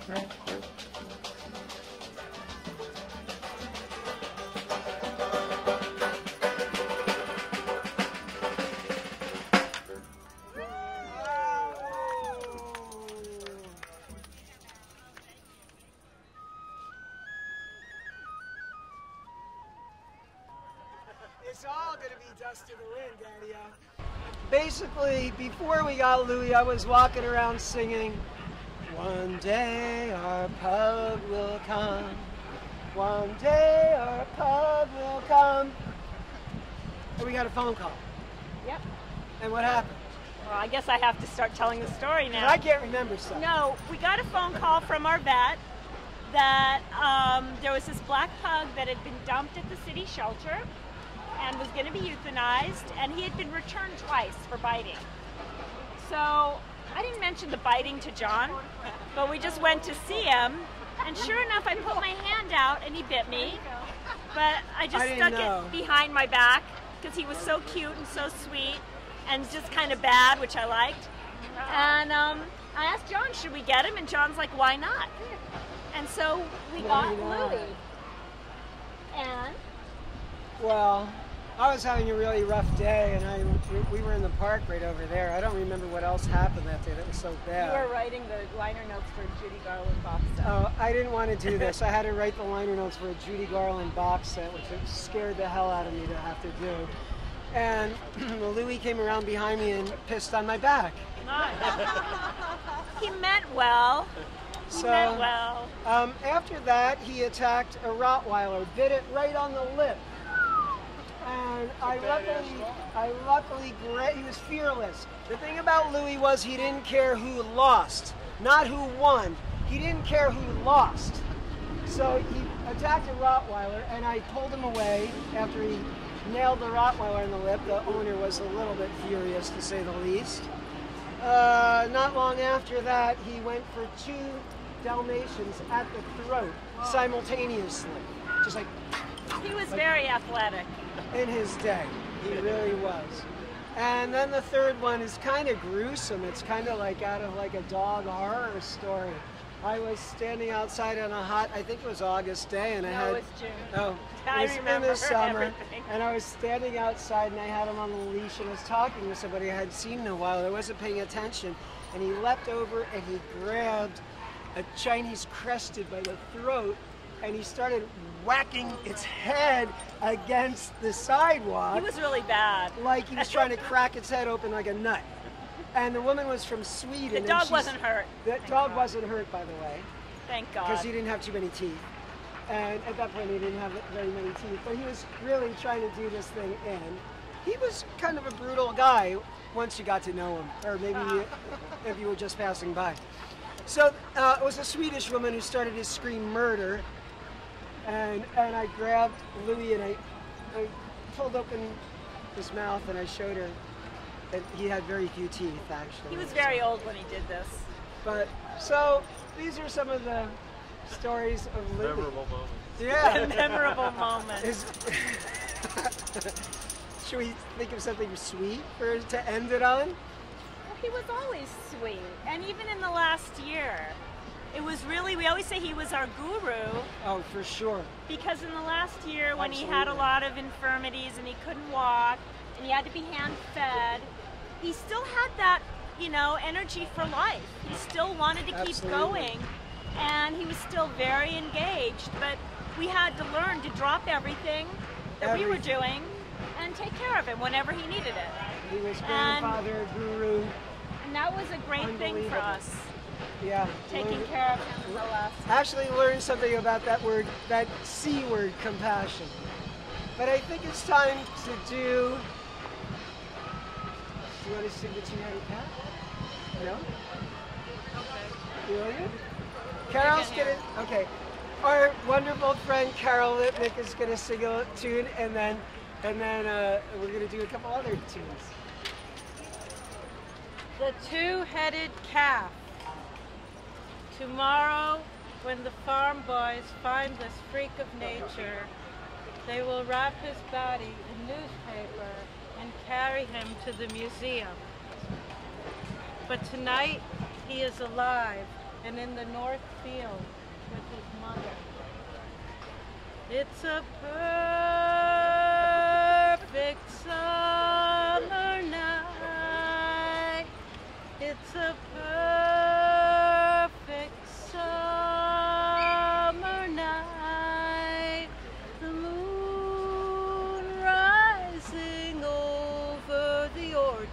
It's all going to be dust to the wind, Daddy-O. Basically, before we got Louie, I was walking around singing, "One day our pug will come. One day our pug will come." And we got a phone call. Yep. And what happened? Well, I guess I have to start telling the story now. I can't remember stuff. No, we got a phone call from our vet that there was this black pug that had been dumped at the city shelter and was going to be euthanized, and he had been returned twice for biting. So I didn't mention the biting to John, but we just went to see him, and sure enough, I put my hand out and he bit me, but I just stuck it behind my back because he was so cute and so sweet and just kind of bad, which I liked. And I asked John, should we get him? And John's like, why not? And so we got Louie. And? Well, I was having a really rough day, and we were in the park right over there. I don't remember what else happened that day that was so bad. You were writing the liner notes for a Judy Garland box set. Oh, I didn't want to do this. I had to write the liner notes for a Judy Garland box set, which it scared the hell out of me to have to do. And Louie came around behind me and pissed on my back. He meant well. After that, he attacked a Rottweiler, bit it right on the lip. And he was fearless. The thing about Louie was he didn't care who lost, not who won. He didn't care who lost. So he attacked a Rottweiler, and I pulled him away after he nailed the Rottweiler in the lip. The owner was a little bit furious, to say the least. Not long after that, he went for 2 Dalmatians at the throat simultaneously. Just like... He was very athletic. In his day, he really was. And then the third one is kind of gruesome. It's kind of like out of like a dog horror story. I was standing outside on a hot, I think it was August day, and it was June. Oh, I remember in the summer, everything. and I was standing outside, and I had him on the leash, and I was talking to somebody I hadn't seen in a while. I wasn't paying attention, and he leapt over and he grabbed a Chinese crested by the throat, and he started whacking its head against the sidewalk. He was really bad. Like he was trying to crack its head open like a nut. And the woman was from Sweden. The dog wasn't hurt. The dog wasn't hurt, by the way. Thank God. Because he didn't have too many teeth. And at that point, he didn't have very many teeth. But he was really trying to do this thing in. He was kind of a brutal guy once you got to know him. Or maybe if you were just passing by. So it was a Swedish woman who started to scream murder. And I grabbed Louie and I pulled open his mouth and I showed her that he had very few teeth, actually. He was very old when he did this. But, so, these are some of the stories of Louie. Memorable moments. Yeah. Memorable moments. Should we think of something sweet to end it on? Well, he was always sweet. And even in the last year, it was really, we always say he was our guru. Oh, for sure. Because in the last year when he had a lot of infirmities and he couldn't walk and he had to be hand-fed, he still had that, you know, energy for life. He still wanted to keep going, and he was still very engaged. But we had to learn to drop everything that we were doing and take care of him whenever he needed it. He was grandfather, guru. And that was a great thing for us. Yeah. Taking care of him for us. Actually learned something about that word, that C word, compassion. But I think it's time to do... Do you want to sing the Two-Headed Cat? No? Okay. You want it? Carol's gonna... Okay. Our wonderful friend Carol Lipnick is gonna sing a tune, and then we're gonna do a couple other tunes. The Two-Headed Calf. Tomorrow, when the farm boys find this freak of nature, they will wrap his body in newspaper and carry him to the museum. But tonight, he is alive and in the north field with his mother. It's a perfect summer night. It's a perfect summer night. The moon rising over the orchard.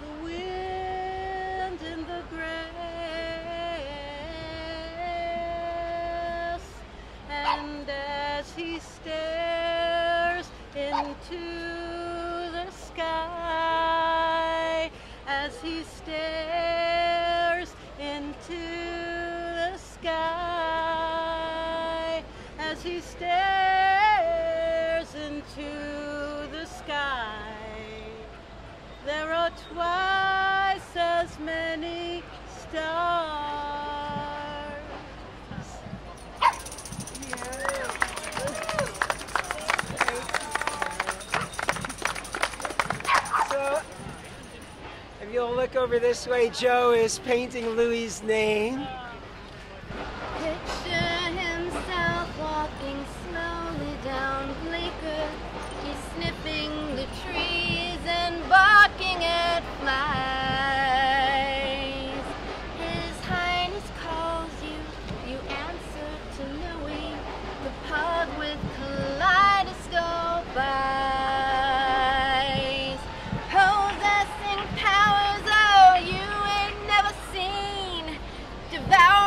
The wind in the grass. And as he stares into the sky, as he stares into the sky, as he stares into the sky, there are twice as many stars. So, if you'll look over this way, Joe is painting Louie's name. Picture himself walking slowly down Bleecker. He's sniffing the trees and barking at flies. His Highness calls you, you answer to Louie, the pug with kaleidoscope eyes. Possessing powers, oh, you ain't never seen. Devour